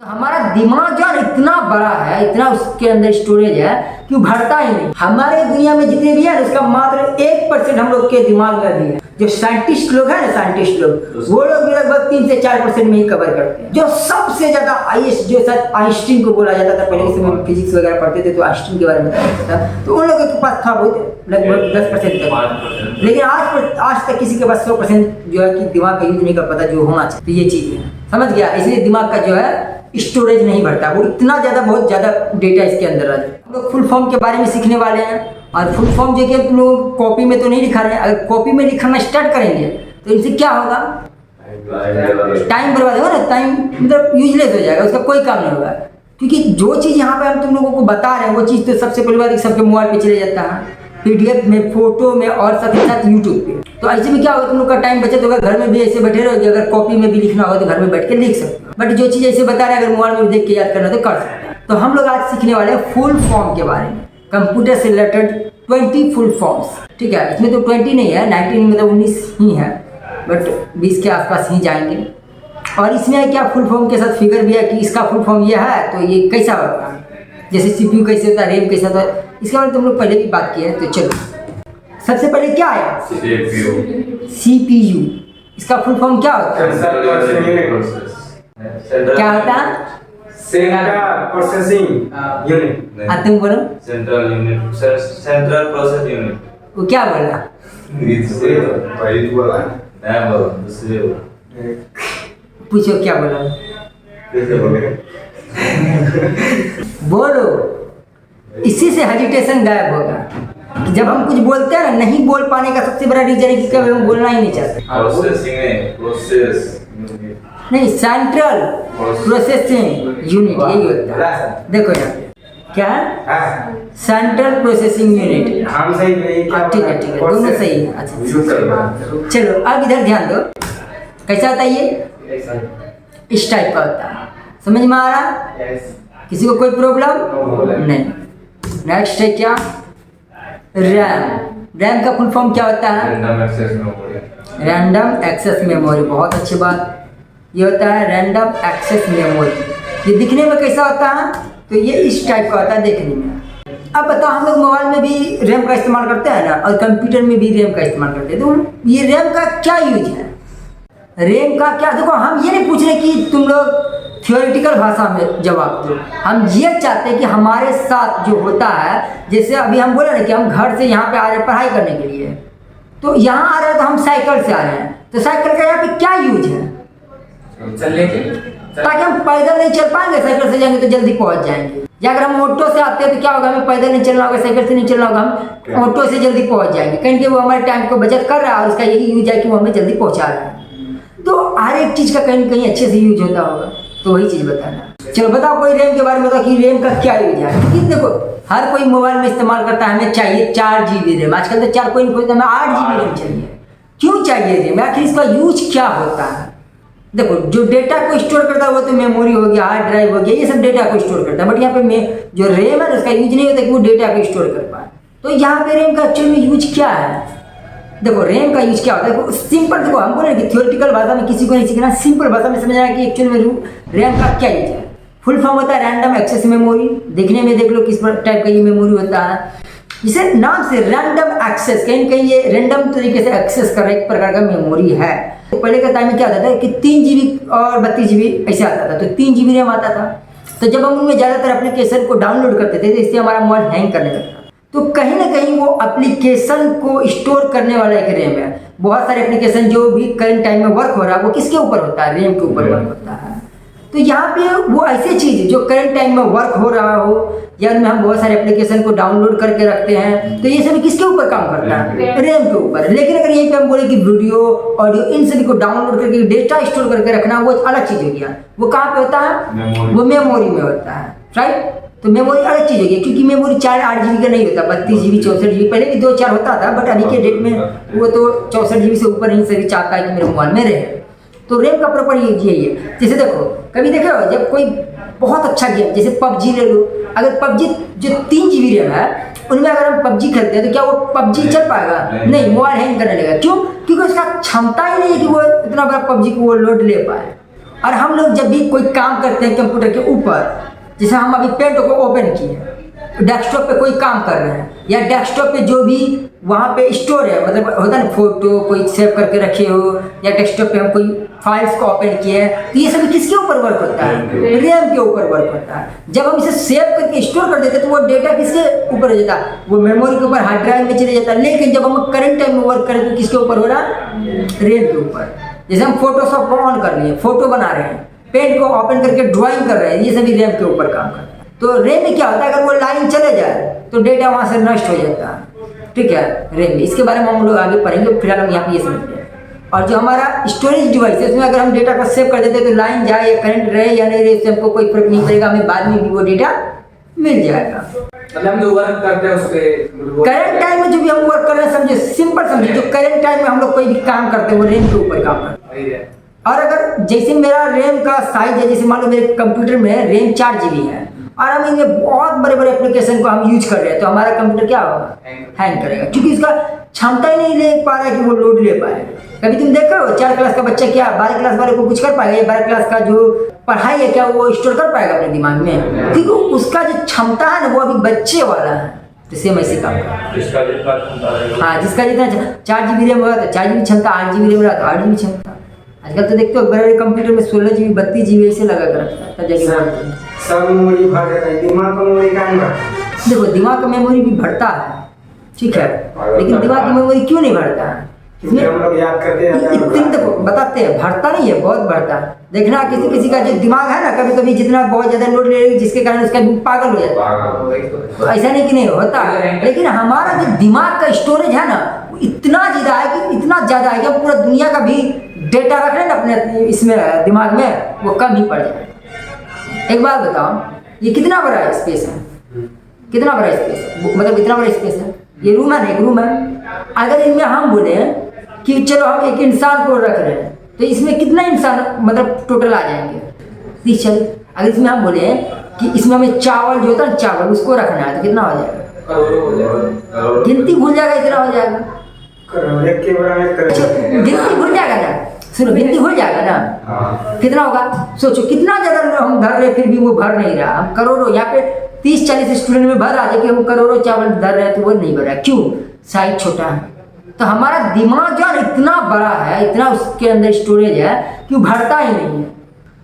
तो हमारा दिमाग जो है इतना बड़ा है, इतना उसके अंदर स्टोरेज है कि वो भरता ही नहीं। हमारे दुनिया में जितने भी है उसका मात्र 1% हम लोग के दिमाग में भी है। जो साइंटिस्ट लोग हैं ना, साइंटिस्ट लोग, वो लोग भी लगभग 3 से 4% में ही कवर करते हैं। जो सबसे ज्यादा आईएस, जो शायद आइंस्टीन को बोला जाता था पहले के समय में, फिजिक्स वगैरह पढ़ते थे तो आइंस्टीन के बारे में बताया था, तो उन लोगों के पास था बहुत लगभग 10% तक। लेकिन आज तक किसी के पास 100% जो है कि दिमाग का यूज नहीं कर पाता जो होना चाहिए। तो ये चीज है, समझ गया। इसलिए दिमाग का जो है स्टोरेज नहीं बढ़ता, वो इतना ज़्यादा, बहुत ज़्यादा डेटा इसके अंदर आ जाए। हम लोग फुल फॉर्म के बारे में सीखने वाले हैं, और फुल फॉर्म जो कि तुम लोग कॉपी में तो नहीं लिखा रहे हैं। अगर कॉपी में लिखना स्टार्ट करेंगे तो इनसे क्या होगा, टाइम बर्बाद होगा ना, टाइम मतलब यूजलेस हो जाएगा, उसका कोई काम नहीं होगा। क्योंकि जो चीज़ यहाँ पे हम तुम लोगों को बता रहे हैं वो चीज़ तो सबसे पहली बार सबके मोबाइल पे चले जाता है, PDF में, फोटो में, और साथ ही साथ यूट्यूब पे। तो ऐसे में क्या होगा, तुम लोग का टाइम बचत होगा। घर में भी ऐसे बैठे रहोगे, अगर कॉपी में भी लिखना होगा तो घर में बैठ के लिख सकते हो। बट जो चीज़ ऐसे बता रहे हैं अगर मोबाइल में देख के याद करना तो कर सकते हैं। तो हम लोग आज सीखने वाले हैं फुल फॉर्म के बारे में, कंप्यूटर से रिलेटेड 20 फुल फॉर्म्स। ठीक है, इसमें तो 20 नहीं है, 19 मतलब 19 ही है, बट 20 के आसपास ही जाएंगे। और इसमें क्या फुल फॉर्म के साथ फिगर भी है कि इसका फुल फॉर्म ये है तो ये कैसा होता है, जैसे CPU कैसे होता है, रैम कैसा होता है, इसके बारे में तुम लोग पहले भी बात की है। तो चलो सबसे पहले क्या है, CPU। इसका फुल फॉर्म क्या होता है, क्या होता है, सेंट्रल प्रोसेसिंग यूनिट। तुम बोलो, central unit, central process unit. वो क्या बोला, पूछो क्या बोला, बोलो। इसी से हेजिटेशन गायब होगा। जब हम कुछ बोलते हैं ना, नहीं बोल पाने का सबसे बड़ा रीजन है कि कभी हम बोलना ही नहीं चाहते। नहीं, सेंट्रल प्रोसेसिंग यूनिट यही होता है। देखो यहाँ पे क्या है, सेंट्रल प्रोसेसिंग यूनिट। हम सही, ठीक है, दोनों सही है। अच्छा चलो अब इधर ध्यान दो, कैसा होता है ये, इस टाइप का होता है। समझ में आ रहा, किसी को कोई प्रॉब्लम नहीं। नेक्स्ट है क्या, रैम का फुल फॉर्म क्या होता है, रैंडम एक्सेस मेमोरी। बहुत अच्छी बात, ये होता है रैंडम एक्सेस मेमोरी। ये दिखने में कैसा होता है, तो ये इस टाइप का होता है देखने में। अब बताओ, हम लोग मोबाइल में भी रैम का इस्तेमाल करते हैं ना, और कंप्यूटर में भी रैम का इस्तेमाल करते हैं। तो ये रैम का क्या यूज है, रैम का क्या, देखो हम ये नहीं पूछ रहे कि तुम लोग थियोरेटिकल भाषा में जवाब दो। हम ये चाहते हैं कि हमारे साथ जो होता है, जैसे अभी हम बोले ना कि हम घर से यहाँ पे आ रहे हैं पढ़ाई करने के लिए, तो यहाँ आ रहे हैं तो हम साइकिल से आ रहे हैं, तो साइकिल का यहाँ पे क्या यूज है, चलने के, ताकि हम पैदल नहीं चल पाएंगे, साइकिल से जाएंगे तो जल्दी पहुंच जाएंगे। या अगर हम ऑटो से आते हैं तो क्या होगा, हमें पैदल नहीं चलना होगा, साइकिल से नहीं चलना होगा, हम ऑटो से जल्दी पहुंच जाएंगे, कहीं वो हमारे टाइम को बचत कर रहा है और उसका यही यूज है कि वो हमें जल्दी पहुंचा रहा है। तो हर एक चीज़ का कहीं ना कहीं अच्छे से यूज होता होगा, तो वही चीज़ बताना। चलो बताओ कोई रैम के बारे में बताओ कि रैम का क्या यूज है। क्योंकि देखो हर कोई मोबाइल में इस्तेमाल करता है, हमें चाहिए 4 GB रैम। आजकल तो 4 कोई नहीं खोजता, हमें 8 GB रैम चाहिए। क्यों चाहिए रैम, आखिर इसका यूज क्या होता है। देखो जो डेटा को स्टोर करता है वो तो मेमोरी हो गया, हार्ड ड्राइव हो गया, ये सब डेटा को स्टोर करता है। बट यहाँ पे जो रैम है उसका यूज नहीं होता कि वो डेटा को स्टोर कर पाए। तो यहाँ पे रैम का एक्चुअल में यूज क्या है, देखो रैम का यूज क्या होता है, सिंपल। देखो हम बोले कि थियोरेटिकल भाषा में किसी को नहीं सीखना, सिंपल भाषा में समझना है कि एक्चुअल में रैम का क्या यूज है। फुल फॉर्म होता है रैंडम एक्सेस मेमोरी। देखने में देख लो किस टाइप का ये मेमोरी होता है, जिसे नाम से रैंडम एक्सेस, कहीं कहीं ये रैंडम तरीके से एक्सेस कर एक प्रकार का मेमोरी है। तो पहले के टाइम में क्या होता था कि 3 GB और 32 GB ऐसे आता था, तो 3 GB रैम आता था। तो जब हम उनमें ज़्यादातर एप्लीकेशन को डाउनलोड करते थे तो इससे हमारा मोबाइल हैंग करने लगता। तो कहीं ना कहीं वो एप्लीकेशन को स्टोर करने वाला एक रैम है। बहुत सारे एप्लीकेशन जो भी करंट टाइम में वर्क हो रहा है वो किसके ऊपर होता है, रैम के ऊपर वर्क होता है। तो यहाँ पे वो ऐसी चीज़ जो करंट टाइम में वर्क हो रहा हो, या उनमें हम बहुत सारे एप्लीकेशन को डाउनलोड करके रखते हैं, तो ये सभी किसके ऊपर काम करता है, रैम के ऊपर। लेकिन अगर यहीं पे हम बोले कि वीडियो, ऑडियो, इन सभी को डाउनलोड करके डेटा स्टोर करके रखना, वो अलग चीज़ हो गया। वो कहाँ पे होता है, वो मेमोरी में होता है, राइट। तो मेमोरी अलग चीज़ हो गई, क्योंकि मेमोरी 4-8 GB का नहीं होता, 32 GB 64 GB, पहले भी 2-4 होता था, बट अभी के डेट में वो तो 64 GB से ऊपर ही सभी चाहता है कि मेरे मोबाइल में रहे। तो रैम का प्रॉपर यूज यही है। जैसे देखो कभी देखो जब कोई बहुत अच्छा गेम, जैसे PUBG ले लो, अगर PUBG जो 3 GB रैम है उनमें अगर हम PUBG खेलते हैं तो क्या वो PUBG चल पाएगा, नहीं, मोबाइल हैंग करने लगेगा। क्यों, क्योंकि उसका क्षमता ही नहीं है कि वो इतना बड़ा PUBG को वो लोड ले पाए। और हम लोग जब भी कोई काम करते हैं कंप्यूटर के ऊपर, जैसे हम अभी पेंट को ओपन किए, डेस्कटॉप पे कोई काम कर रहे हैं या डेस्कटॉप पे जो भी वहाँ पे स्टोर है, मतलब होता है ना फोटो कोई सेव करके रखे हो, या डेस्कटॉप पे हम कोई फाइल्स को ओपन किए हैं, तो ये सब किसके ऊपर वर्क होता है? रैम के ऊपर वर्क होता है। जब हम इसे सेव करके स्टोर कर देते हैं तो वो डेटा किसके ऊपर हो जाता है? वो मेमोरी के ऊपर, हार्ड ड्राइव में चले जाता है। लेकिन जब हम करंट टाइम में वर्क करें तो किसके ऊपर हो रहा है? रैम के ऊपर। जैसे हम फोटोशॉप को ऑन कर लिए, फोटो बना रहे हैं, पेंट को ओपन करके ड्राइंग कर रहे हैं, ये सभी रैम के ऊपर काम करते हैं। तो रैम में क्या होता है, अगर वो लाइन चले जाए तो डेटा वहाँ से नष्ट हो जाता है। ठीक है, रैम में इसके बारे में हम लोग आगे पढ़ेंगे, फिलहाल हम यहाँ पे ये समझते हैं। और जो हमारा स्टोरेज डिवाइस है उसमें अगर हम डेटा को सेव कर देते हैं तो लाइन जाए या करंट रहे या नहीं रहे इससे हमको कोई फर्क नहीं पड़ेगा, हमें बाद में भी वो डेटा मिल जाएगा। मतलब हम जो वर्क करते हैं उसके करंट टाइम में जो भी हम वर्क कर रहे हैं, समझे सिंपल समझे, जो करंट टाइम में हम लोग कोई भी काम करते हैं वो रैम के ऊपर काम करते हैं। और अगर जैसे मेरा रैम का साइज है, जैसे मान लो मेरे कंप्यूटर में रैम 4 GB है और हम इनमें बहुत बड़े बड़े एप्लीकेशन को हम यूज कर रहे हैं, तो हमारा कंप्यूटर क्या होगा? हैंग करेगा, क्योंकि उसका क्षमता ही नहीं ले पा रहा है कि वो लोड ले पाए। कभी तुम देखो 4 क्लास का बच्चा क्या 12 क्लास वाले को कुछ कर पाएगा? या 12 क्लास का जो पढ़ाई है क्या वो स्टोर कर पाएगा अपने दिमाग में? क्योंकि उसका जो क्षमता है ना वो अभी बच्चे वाला है। तो सेम ऐसे काम जिसका जितना क्षमता रहेगा, हाँ, जिसका जितना 4 GB रैम होगा तो 4 GB क्षमता, 8 GB रैम रहा तो 8 GB क्षमता। आजकल तो देखते हो बड़े बड़े कंप्यूटर में 16 GB 32 GB ऐसे लगा कर रखता है, तब जाके बढ़ता है। सब मेमोरी भर जाता है, दिमाग का मेमोरी का नहीं भरता। देखो दिमाग का मेमोरी भी बढ़ता है, ठीक है, लेकिन दिमाग की मेमोरी क्यों नहीं बढ़ता है? क्योंकि हम लोग याद करते हैं। इतने देखो बताते हैं, बढ़ता नहीं है, बहुत बढ़ता है। देखना किसी किसी का जो दिमाग है ना, कभी कभी जितना बहुत ज्यादा लोड ले लेगी जिसके कारण उसका पागल हो जाता है। तो ऐसा नहीं कि नहीं होता, लेकिन हमारा जो दिमाग का स्टोरेज है ना वो इतना ज्यादा है कि इतना ज्यादा है कि हम पूरा दुनिया का भी डेटा रख रहे हैं ना अपने इसमें दिमाग में, वो कम ही पड़ जाए। एक बात बताओ, ये कितना बड़ा स्पेस है? कितना बड़ा स्पेस है? मतलब इतना बड़ा स्पेस है, ये रूम है ना, एक रूम है। अगर इनमें हम बोले कि चलो हम एक इंसान को रख रहे हैं तो इसमें कितना इंसान मतलब टोटल आ जाएंगे? 30 40। अगर इसमें हम बोले कि इसमें हमें चावल जो होता है चावल उसको रखना है तो कितना हो जाएगा? करोड़ों हो जाएगा। गिनती भूल जाएगा, इतना हो जाएगा। एक के बराबर करोड़। गिनती भूल जाएगा ना, सुनो गिनती भूल जाएगा ना, कितना होगा? सोचो कितना ज्यादा हम धर रहे फिर भी वो भर नहीं रहा। हम करोड़ों यहाँ पे 30-40 स्टूडेंट में भर आ जाए कि हम करोड़ों चावल धर रहे हैं तो वो नहीं भर रहा। क्यों? साइज छोटा है। तो हमारा दिमाग जो है इतना बड़ा है, इतना उसके अंदर स्टोरेज है कि वो भरता ही नहीं है।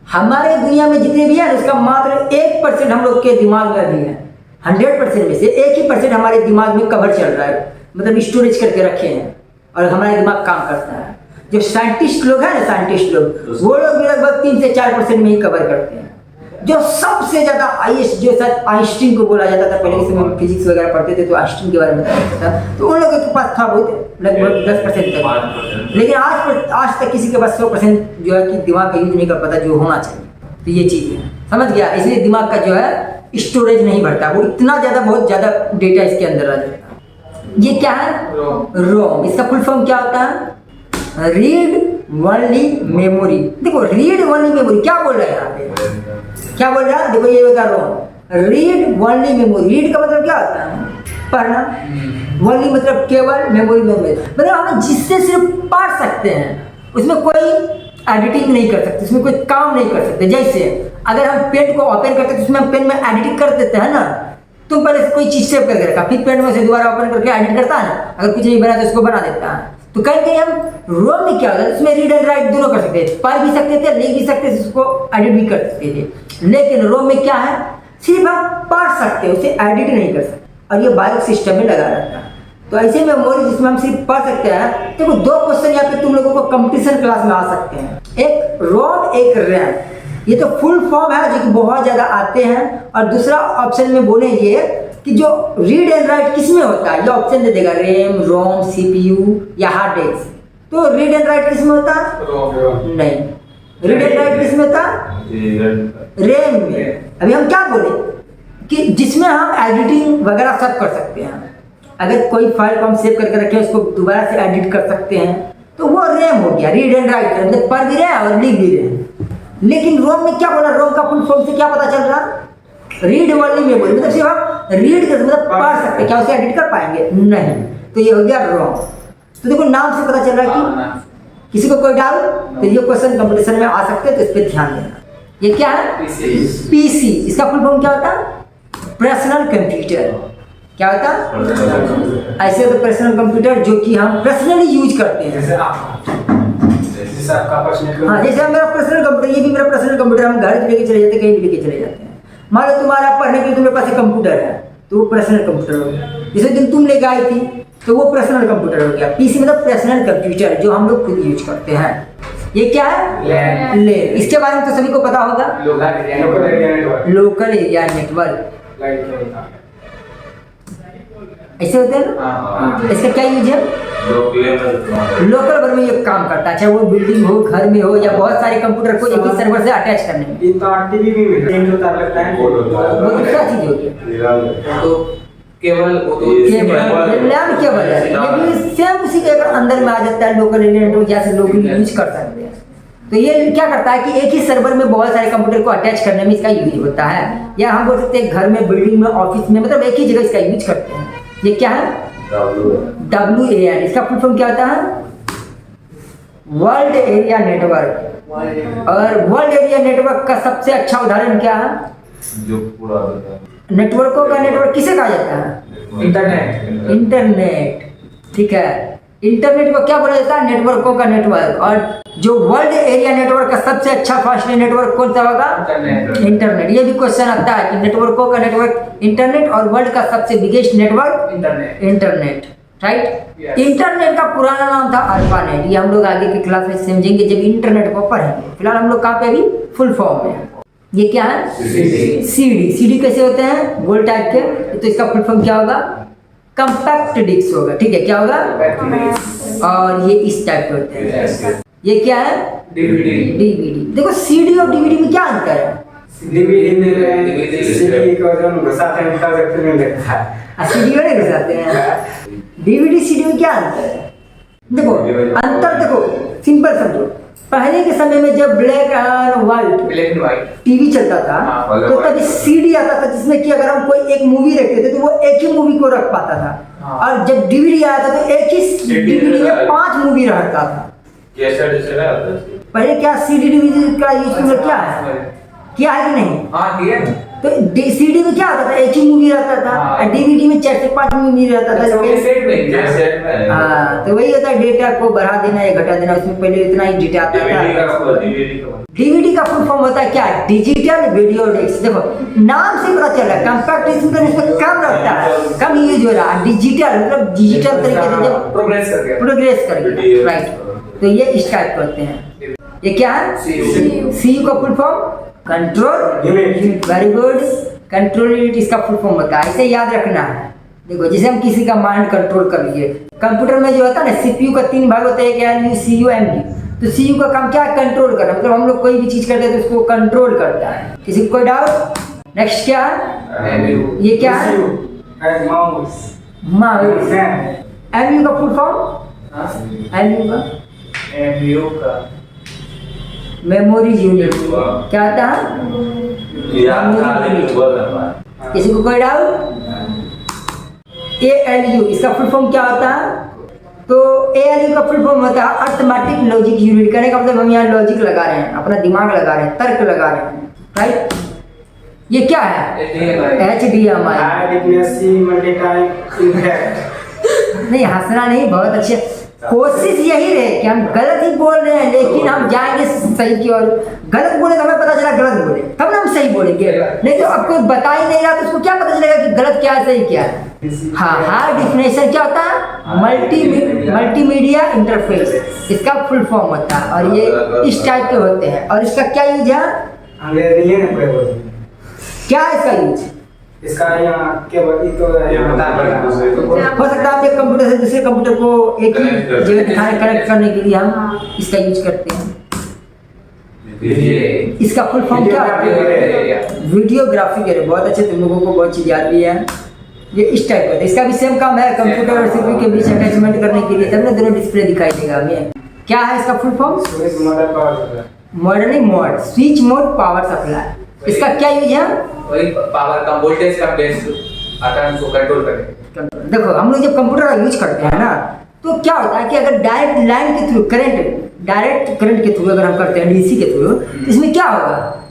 हमारे दुनिया में जितने भी है उसका मात्र 1% हम लोग के दिमाग में भी है। 100% में से 1% हमारे दिमाग में कवर चल रहा है, मतलब स्टोरेज करके रखे हैं और हमारा दिमाग काम करता है। जो साइंटिस्ट लोग हैं ना, साइंटिस्ट लोग वो लोग लगभग 3 से 4% में ही कवर करते हैं। जो सबसे ज्यादा हाईएस्ट, जो शायद आइंस्टीन को बोला जाता था पहले के समय में, फिजिक्स वगैरह पढ़ते थे तो आइंस्टीन के बारे में बताया था, तो उन लोगों के पास था बहुत लगभग 10% तक। लेकिन आज तक किसी के पास 100% जो है कि दिमाग का यूज नहीं कर पाता जो होना चाहिए। तो ये चीज़ है, समझ गया? इसलिए दिमाग का जो है स्टोरेज नहीं बढ़ता, वो इतना ज़्यादा बहुत ज़्यादा डेटा इसके अंदर आ जाता है। ये क्या है? रोम। इसका फुल फॉर्म क्या होता है? Read only memory. देखो रीड ओनली मेमोरी क्या बोल रहा है यहाँ पे? क्या बोल रहा है? देखो ये होता है रोम, रीड ओनली मेमोरी। रीड का मतलब क्या होता है? पढ़ना। ओनली मतलब केवल, मेमोरी मेमोरी मतलब हम जिससे सिर्फ पढ़ सकते हैं, उसमें कोई एडिटिंग नहीं कर सकते, उसमें कोई काम नहीं कर सकते। जैसे अगर हम पेन को ओपन करते हैं तो उसमें हम पेन में एडिटिंग कर देते हैं ना। तुम पहले से कोई चीज सेव करके रखा, फिर पेन में से दोबारा ओपन करके एडिट करता है ना, अगर कुछ नहीं बना तो उसको बना देता है। तो कहीं कहीं हम रोम में क्या होता है, उसमें रीड एंड राइट दोनों कर सकते थे, पढ़ भी सकते थे, लिख भी सकते थे, उसको एडिट भी कर सकते थे। लेकिन रोम में क्या है? सिर्फ हम पढ़ सकते हैं, उसे एडिट नहीं कर सकते, और ये बायो सिस्टम में लगा रहता है। तो ऐसे मेमोरी जिसमें हम सिर्फ पढ़ सकते हैं। देखो 2 क्वेश्चन यहाँ पे तुम लोगों को कंपटीशन क्लास में आ सकते हैं, एक रोम एक रैम। ये तो फुल फॉर्म है जो कि बहुत ज्यादा आते हैं। और दूसरा ऑप्शन में बोले ये कि जो रीड एंड राइट किस में होता है, ये ऑप्शन दे देगा रैम, रोम, सीपीयू या हार्ड डिस्क। तो रीड एंड राइट किस में होता है? नहीं, रीड एंड राइट किस में होता है? रैम में। अभी हम क्या बोले कि जिसमें हम एडिटिंग वगैरह सब कर सकते हैं। अगर कोई फाइल को हम सेव करके रखें उसको दोबारा से एडिट कर सकते हैं, तो वो रैम हो गया। रीड एंड राइट मतलब पढ़ भी रहे हैं और लिख भी रहे हैं। लेकिन रोम में क्या बोला? रोम का फुल फॉर्म से क्या पता चल रहा? रीड ओनली मेमोरी, मतलब सिर्फ आप रीड कर मतलब पढ़ सकते, क्या उसे एडिट कर पाएंगे? नहीं। तो ये हो गया रोम। तो देखो नाम से पता चल रहा है किसी को कोई डाउट तो ये क्वेश्चन कंपटीशन में आ सकते हैं, तो इस पर ध्यान देना। ये क्या है? पीसी। इसका फुल फॉर्म क्या होता है? Personal computer. क्या होता है? ऐसे तो पर्सनल कंप्यूटर जो कि हम पर्सनली यूज करते हैं। जैसे आपका पर्सनल हाँ, जैसे मेरा पर्सनल कंप्यूटर, ये भी मेरा पर्सनल कंप्यूटर, हम घर से लेके चले जाते हैं, कहीं भी लेके चले जाते हैं। मान लो तुम्हारा पढ़ने के लिए तुम्हारे पास एक कंप्यूटर है, तो वो पर्सनल कंप्यूटर हो गया। जिस दिन तुम लेके आई थी तो वो पर्सनल कंप्यूटर हो गया। पीसी मतलब पर्सनल कंप्यूटर जो हम लोग खुद यूज करते हैं। ये क्या है? लैन। इसके बारे में तो सभी को पता होगा, लोकल एरिया नेटवर्क। ऐसे होते हैं ना। इसका क्या यूज है? लोकल वर्ड में ये काम करता है, चाहे वो बिल्डिंग हो, घर में हो, या बहुत सारे कंप्यूटर को एक ही सर्वर से अटैच करने में। टीवी भी मिलता है जो तार लगता है, वो दूसरा चीज होगी। तो केबल लैन केबल है, ये भी सेम उसी के अंदर में आ जाता है। लोकल एरिया नेटवर्क जैसे लोग यूज कर सकते हैं। तो ये क्या करता है कि एक ही सर्वर में बहुत सारे कंप्यूटर को अटैच करने में इसका यूज होता है। या हम बोल सकते हैं घर में, बिल्डिंग में, ऑफिस में, मतलब एक ही जगह इसका यूज करते हैं। ये क्या है? WAN। इसका फुल फॉर्म क्या होता है? World area network. और वर्ल्ड एरिया नेटवर्क का सबसे अच्छा उदाहरण क्या है? जो पूरा नेटवर्कों का नेटवर्क किसे कहा जाता है? इंटरनेट। ठीक है, इंटरनेट को क्या बोला जाता है? नेटवर्कों का नेटवर्क। और जो वर्ल्ड एरिया नेटवर्क का सबसे अच्छा फास्ट नेटवर्क कौन सा होगा? इंटरनेट। ये भी क्वेश्चन आता है कि नेटवर्कों का नेटवर्क इंटरनेट और वर्ल्ड का सबसे biggest network internet. Right. Internet का पुराना नाम था अल्फानेट। ये हम लोग आगे की क्लास में समझेंगे जब इंटरनेट को पढ़ेंगे। फिलहाल हम लोग कहाँ पे? अभी फुल फॉर्म में। ये क्या है? सीडी कैसे होते हैं? गोल टाइप के। तो इसका फुल फॉर्म क्या होगा? कंपैक्ट डिस्क होगा। ठीक है, क्या होगा? और ये इस टाइप के होते हैं। ये क्या है? डीवीडी। देखो सीडी और डीवीडी में क्या अंतर है? डीवीडी में सीडी को जो घुसाते हैं उसका व्यक्ति में लगता है, सीडी में घुसाते हैं। डीवीडी सीडी में क्या अंतर है? देखो अंतर, देखो सिंपल समझो। पहले के समय में जब ब्लैक एंड व्हाइट टीवी चलता था, तो तभी सीडी आता था जिसमें कि अगर हम कोई एक मूवी देखते थे तो वो एक ही मूवी को रख पाता था। और जब डीवीडी आया था तो एक ही डीवीडी में 5 मूवी रहता था। पहले क्या सीडी डीवीडी का यूज तुमने क्या है कि नहीं? तो सीडी में क्या आता था? एक ही मूवी रहता था। और डीवीडी में 4 से 5 मूवी रहता था। हाँ, तो वही होता है, डेटा को बढ़ा देना या घटा देना। उसमें पहले इतना ही डेटा आता था। डीवीडी का फुल फॉर्म होता है क्या? Digital video disc. देखो नाम से पता चल रहा है, कंपैक्ट डिस्क मतलब इसमें कम रखता है, कम यूज हो रहा है। डिजिटल मतलब डिजिटल तरीके से जब प्रोग्रेस कर गया। राइट। तो ये इस टाइप के होते हैं। ये क्या है? सीयू का full form control unit. Very good. Control unit इसका फुल फॉर्म होता है, इसे याद रखना है। देखो जैसे हम किसी का माइंड कंट्रोल कर लिए, कंप्यूटर में जो होता है ना, सीपीयू का 3 भाग होता है, एक एलयू, सीयू, एमयू। तो सीयू का काम क्या है? कंट्रोल करना। मतलब हम लोग कोई भी चीज करते हैं तो उसको कंट्रोल करता है। किसी को कोई डाउट? नेक्स्ट क्या है? ये क्या है? माउस। एमयू का फुल फॉर्म? एमयू का मेमोरी यूनिट। क्या होता है? किसी को कोई डाउट? ALU इसका फुल फॉर्म क्या होता है? तो ALU का फुल फॉर्म होता है अर्थमेटिक लॉजिक यूनिट। कहने का मतलब हम यहाँ लॉजिक लगा रहे हैं, अपना दिमाग लगा रहे हैं, तर्क लगा रहे हैं। राइट। ये क्या है? HDMI। नहीं, हंसना नहीं, बहुत अच्छे। कोशिश यही रहे कि हम गलत ही बोल रहे हैं, लेकिन हम जाएंगे सही की ओर। गलत बोले तो हमें पता चला गलत बोले, तब ना हम सही बोलेंगे। नहीं तो अब कोई बता ही नहीं रहा तो उसको क्या पता चलेगा कि गलत क्या है सही क्या है? हाँ, हाई डेफिनेशन क्या होता है? मल्टीमीडिया इंटरफेस इसका फुल फॉर्म होता है। और ये इस टाइप के होते हैं। और इसका क्या यूज है? क्या है इसका यूज? इसका यहाँ केवल तो हो सकता है एक कंप्यूटर से दूसरे कंप्यूटर को एक ही जगह कनेक्ट करने के लिए हम इसका यूज करते हैं। इसका फुल फॉर्म क्या है? वीडियोग्राफिक है। बहुत अच्छे, तुम लोगों को बहुत चीज याद भी है। ये इस टाइप का, इसका भी सेम काम है, कंप्यूटर और सीपीयू के बीच अटैचमेंट करने के लिए। तब ना दोनों डिस्प्ले दिखाई देगा हमें। क्या है इसका full form? मॉडर्निंग mode, switch mode, power supply. इसका क्या यूज है? वही पावर का वोल्टेज का बेस आता है, उसको कंट्रोल करें। देखो हम लोग जब कंप्यूटर का यूज करते हैं ना, तो क्या होता है कि अगर डायरेक्ट लाइन के थ्रू करंट डायरेक्ट करंट के थ्रू अगर हम करते हैं डीसी के थ्रू, तो इसमें क्या होगा,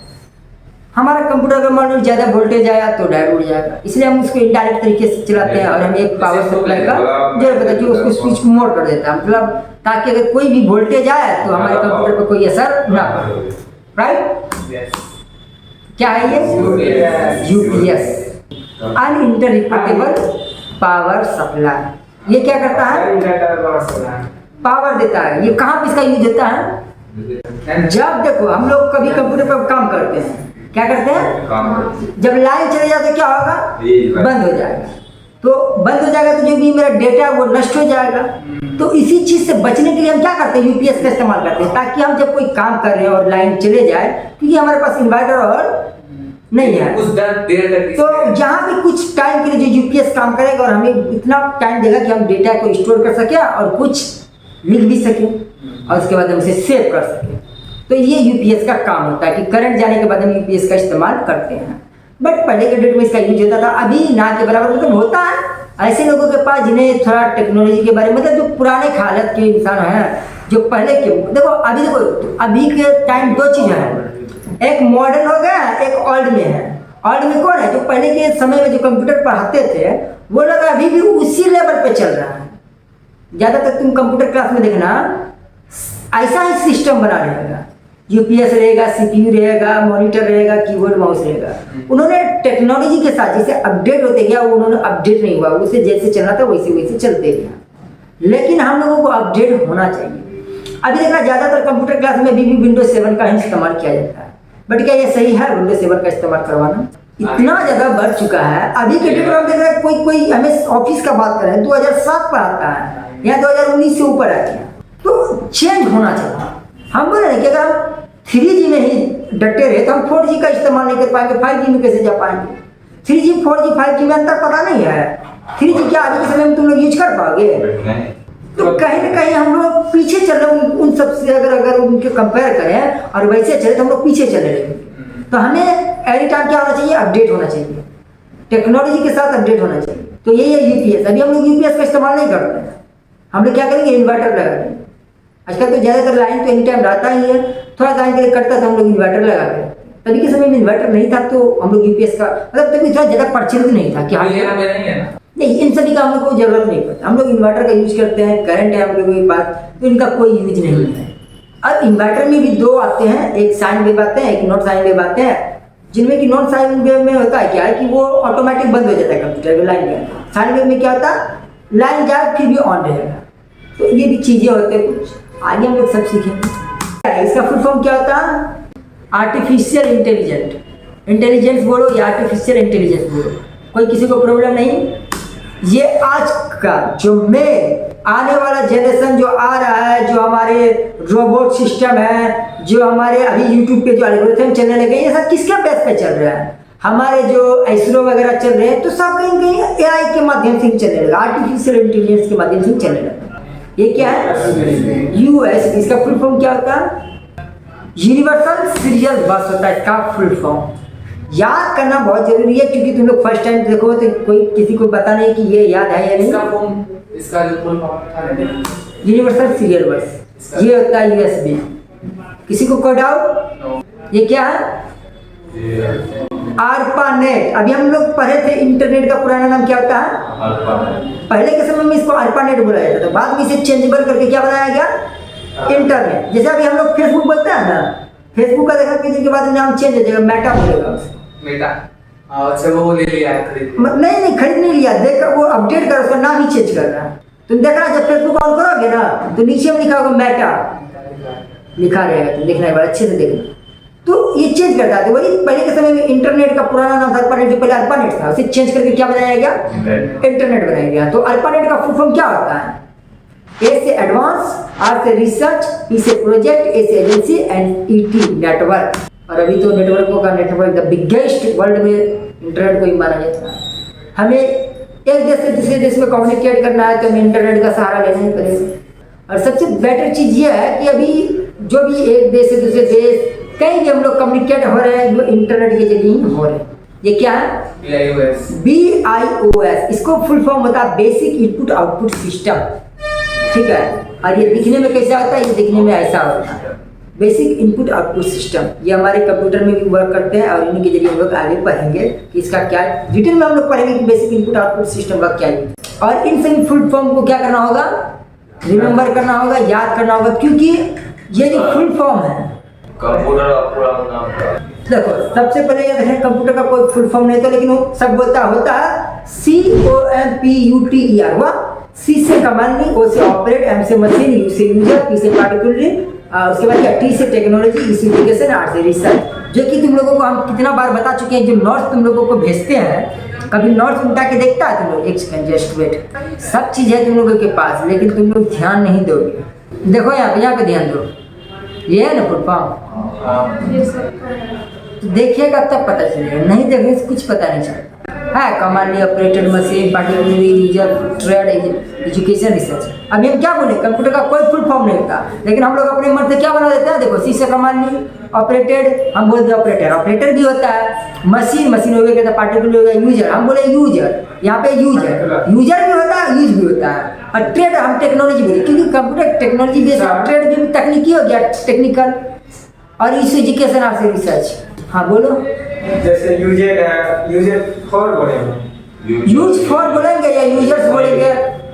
हमारा कंप्यूटर अगर मान लो ज़्यादा वोल्टेज आया तो डायोड उड़ जाएगा, इसलिए हम उसको इनडायरेक्ट तरीके से चलाते हैं और हम एक पावर सप्लाई का जरूरत पता कि उसको स्विच मोड कर देता है, मतलब ताकि अगर कोई भी वोल्टेज आए तो हमारे कंप्यूटर पर कोई असर ना पड़े, राइट। क्या है ये यूपीएस, अनइंटरप्रेटेबल पावर सप्लाई। ये क्या करता है, पावर देता है। ये कहाँ पे इसका यूज होता है, जब देखो हम लोग कभी कंप्यूटर पर काम करते हैं, क्या करते हैं, जब लाइन चले जाए तो क्या होगा, बंद हो जाएगा, तो बंद हो जाएगा तो जो भी मेरा डेटा वो नष्ट हो जाएगा। तो इसी चीज से बचने के लिए हम क्या करते हैं, यूपीएस का इस्तेमाल करते हैं, ताकि हम जब कोई काम कर रहे हैं और लाइन चले जाए, क्योंकि हमारे पास इन्वर्टर और नहीं है, तो जहाँ भी कुछ टाइम के लिए जो यूपीएस काम करेगा और हमें इतना टाइम देगा कि हम डेटा को स्टोर कर सके और कुछ लिख भी सके और उसके बाद हम उसे सेव कर सके। तो ये यूपीएस का काम होता है कि करंट जाने के बाद हम यूपीएस का इस्तेमाल करते हैं। बट पहले के डेट में इसका यूज होता था, अभी ना के बराबर मतलब होता है ऐसे लोगों के पास जिन्हें थोड़ा टेक्नोलॉजी के बारे में, मतलब जो पुराने हालत के इंसान हैं, जो पहले के देखो अभी के टाइम दो चीज़ है, एक मॉडर्न हो गया, एक ओल्ड में है। ओल्ड में कौन है, जो पहले के समय में जो कंप्यूटर पढ़ाते थे वो लोग अभी भी उसी लेवल पे चल रहा है। ज़्यादातर तुम कंप्यूटर क्लास में देखना ऐसा ही सिस्टम बना रहेगा, यूपीएस रहेगा, सीपीयू रहेगा, मॉनिटर रहेगा, कीबोर्ड माउस रहेगा। उन्होंने टेक्नोलॉजी के साथ जैसे अपडेट होते गया, वो उन्होंने अपडेट नहीं हुआ, उसे जैसे चलना था वैसे वैसे चलते गया। लेकिन हम लोगों को अपडेट होना चाहिए। अभी देखना ज़्यादातर कंप्यूटर क्लास में भी विंडोज 7 का ही इस्तेमाल किया जाता है, बट क्या ये सही है विंडोज 7 का इस्तेमाल करवाना? इतना ज़्यादा बढ़ चुका है। अभी के डेट में हम देख रहे हैं कोई हमें ऑफिस का बात करें 2007 पर आता है या 2019 से ऊपर आ गया, तो चेंज होना चाहिए। हम बोल रहे हैं कि अगर हम 3G में ही डटे रहे तो हम 4G का इस्तेमाल नहीं कर पाएंगे, 5G में कैसे जा पाएंगे? 3G 4G 5G में अंतर पता नहीं है। 3G क्या अभी के समय में तुम लोग यूज कर पाओगे? तो कहीं ना कहीं हम लोग पीछे चल रहे हैं उन सबसे। अगर उनके कंपेयर करें और वैसे चले तो हम लोग पीछे चले रहेंगे। तो हमें एनी टाइम क्या होना चाहिए, अपडेट होना चाहिए, टेक्नोलॉजी के साथ अपडेट होना चाहिए। तो यही है यूपीएस। अभी हम लोग यूपीएस का इस्तेमाल नहीं करते हैं, हम लोग क्या करेंगे, इन्वर्टर लगा देंगे। आजकल तो ज़्यादातर लाइन तो एनी टाइम रहता ही है, थोड़ा टाइम के लिए कटता तो हम लोग इन्वर्टर लगा दें। तभी के समय में इन्वर्टर नहीं था तो हम लोग यूपीएस का मतलब तभी थोड़ा ज़्यादा प्रचलित नहीं था कि हाँ नहीं, इन सभी का हम लोग को जरूरत नहीं पड़ता। हम लोग इन्वर्टर का यूज करते हैं, करंट है हम लोगों के पास, तो इनका कोई यूज नहीं है। अब इन्वर्टर में भी दो आते हैं, एक साइन वेव आते हैं, एक नॉन साइन वेव आते हैं, जिनमें कि नॉन साइन वेव में होता है क्या है कि वो ऑटोमेटिक बंद हो जाता है कंप्यूटर में लाइन के। साइन वेव में क्या होता है, लाइन जाए फिर भी ऑन रहेगा। तो ये भी चीज़ें होते हैं, कुछ आगे हम लोग सब सीखेंगे। इसका फुल फॉर्म क्या होता है, आर्टिफिशियल इंटेलिजेंस बोलो या आर्टिफिशियल इंटेलिजेंस बोलो, कोई किसी को प्रॉब्लम नहीं। ये आज का जो आने वाला जनरेशन जो आ रहा है, जो हमारे रोबोट सिस्टम है, जो हमारे अभी यूट्यूब पे जो एल्गोरिथम चलने लगे, ये सब किसके बेस पे चल रहा है? हमारे जो इसरो वगैरह चल रहे हैं, तो सब कहीं कहीं एआई के माध्यम से चलने लगा, आर्टिफिशियल इंटेलिजेंस के माध्यम से चलने लगा। ये क्या है, यूएस। इसका फुल फॉर्म क्या होता है, यूनिवर्सल सीरियल बस होता है इसका फुल फॉर्म। याद करना बहुत जरूरी है, क्योंकि तुम लोग फर्स्ट टाइम देखो तो कोई किसी को पता नहीं कि ये याद है या नहीं। इसका जो फुल फॉर्म था यूनिवर्सल सीरियल बस, ये होता है यूएसबी। किसी को कोई डाउट? ये क्या है, ARPANET। अभी हम लोग पढ़े थे इंटरनेट का पुराना नाम क्या होता है, पहले के समय में इसको ARPANET बोला जाता था, बाद में इसे चेंजेबल करके क्या बनाया गया, इंटरनेट। जैसे अभी हम लोग फेसबुक बोलते हैं ना, फेसबुक का देखा किसी के बाद नाम चेंज हो जाएगा, मेटा बोलेगा मेटा। अच्छा वो ले लिया खरीद? नहीं खरीद नहीं लिया, देखा वो अपडेट कर, उसका नाम ही चेंज कर रहा है। तुम देख रहा जब फेसबुक ऑन करोगे ना तो नीचे में लिखा होगा मेटा लिखा रहेगा, तुम देखना एक बार अच्छे से देखना। तो ये चेंज करता है। वही पहले के समय में इंटरनेट का पुराना नाम था ARPANET, जो पहले ARPANET था, उसे चेंज करके क्या बनाया गया, इंटरनेट बनाया गया। तो ARPANET का फुल फॉर्म क्या होता है, ए से एडवांस, आर से रिसर्च, पी से प्रोजेक्ट, ए से एजेंसी एंड ईटी नेटवर्क। और अभी तो नेटवर्कों का नेटवर्क द बिगेस्ट वर्ल्ड में इंटरनेट को ही माना जाता है। हमें एक देश से दूसरे देश में कम्युनिकेट करना है तो हमें इंटरनेट का सहारा लेना ही पड़ेगा। और सबसे बेटर चीज़ ये है कि अभी जो भी एक देश से दूसरे देश कहीं भी हम लोग कम्युनिकेट हो रहे हैं, वो इंटरनेट के जरिए ही हो रहे हैं। ये क्या है, BIOS। इसको फुल फॉर्म होता है बेसिक इनपुट आउटपुट सिस्टम, ठीक है। और ये दिखने में कैसा होता है, ये दिखने में ऐसा होता है। बेसिक इनपुट आउटपुट सिस्टम ये हमारे कंप्यूटर में भी वर्क करते हैं और इन्हीं के जरिए हम लोग आगे पढ़ेंगे कि इसका क्या डिटेल में हम लोग पढ़ेंगे कि बेसिक इनपुट आउटपुट सिस्टम का क्या है। और इन सभी फुल फॉर्म को क्या करना होगा, रिमेंबर करना होगा, याद करना होगा, क्योंकि ये जो फुल फॉर्म है कंप्यूटर का पूरा नाम क्या है? देखो सबसे पहले याद रखें कंप्यूटर का कोई फुल फॉर्म नहीं था, लेकिन वो सब होता है COMPUTER हुआ। C से कमांडिंग, O से ऑपरेट, M से मशीन, U से यूजर, P से पार्टिकुलर, उसके बाद क्या T से टेक्नोलॉजी, E से एजुकेशन, R से रिसर्च। जो कि तुम लोगों को हम कितना बार बता चुके हैं। जो नोट्स तुम लोगों को भेजते हैं, कभी नोट्स उठा के देखता है तुम लोग? एक सेकंड जस्ट वेट। सब चीज़ है तुम लोगों के पास, लेकिन तुम लोग ध्यान नहीं दोगे। देखो यहाँ पे ध्यान दो, ये है ना फुल फॉर्म, देखिएगा तब पता चलेगा, नहीं देखने से कुछ पता नहीं चलता है। Command operated machine, particular user, trade, education, research. अभी हम क्या बोले, कंप्यूटर का कोई फुल फॉर्म नहीं होता, लेकिन हम लोग अपने मन से क्या बना देते हैं। देखो C से कमांड ऑपरेटेड, हम बोलते हैं ऑपरेटर, ऑपरेटर भी होता है। मशीन, मशीन हो गया, पार्टिकुलर हो गया, यूजर, हम बोले यूजर, यहाँ पे यूजर भी होता है, यूज भी होता है। और ट्रेड हम टेक्नोलॉजी बोले, क्योंकि कंप्यूटर टेक्नोलॉजी बेस्ड, ट्रेड भी तकनीकी हो गया, टेक्निकल। और इस एजुकेशन आर से रिसर्च। हाँ बोलो। जैसे यूजर फॉर बोलेंगे, यूज फॉर बोलेंगे या यूजर्स बोलेंगे,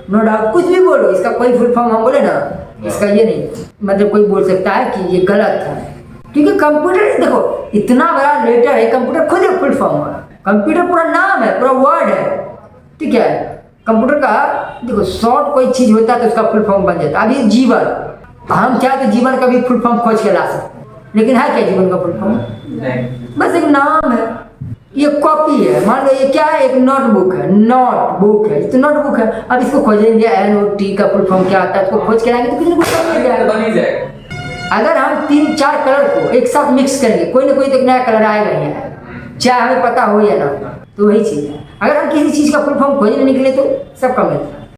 नो डाउट, कुछ भी बोलो, इसका कोई फुल फॉर्म हम बोले ना, इसका ये नहीं मतलब कोई बोल सकता है कि ये गलत है, क्योंकि कंप्यूटर देखो इतना बड़ा लेटर है, कंप्यूटर खुद एक फुल फॉर्म है। कंप्यूटर पूरा नाम है, पूरा वर्ड है, ठीक है। कंप्यूटर का देखो शॉर्ट कोई चीज होता है तो उसका फुल फॉर्म बन जाता है। अभी जीवन, हम चाहे तो जीवन का भी फुल फॉर्म खोज के ला सकते हैं, लेकिन है क्या जीवन का फुल फॉर्म? नहीं, बस एक नाम है, ये कॉपी है। मान लो ये क्या है, एक नोटबुक है, नोटबुक है, तो नोटबुक है। अब इसको खोजेंगे NOT का फुल फॉर्म क्या होता है, इसको खोज के लाएंगे तो कुछ ना कुछ बन जाएगा। बन ही जाएगा। अगर हम 3-4 कलर को एक साथ मिक्स करेंगे, कोई ना कोई तो एक नया कलर आएगा ही है, चाहे हमें पता हो या ना, तो वही चीज़ है। अगर हम किसी चीज़ का फुल फॉर्म खोजने निकले तो सबका मिलता है।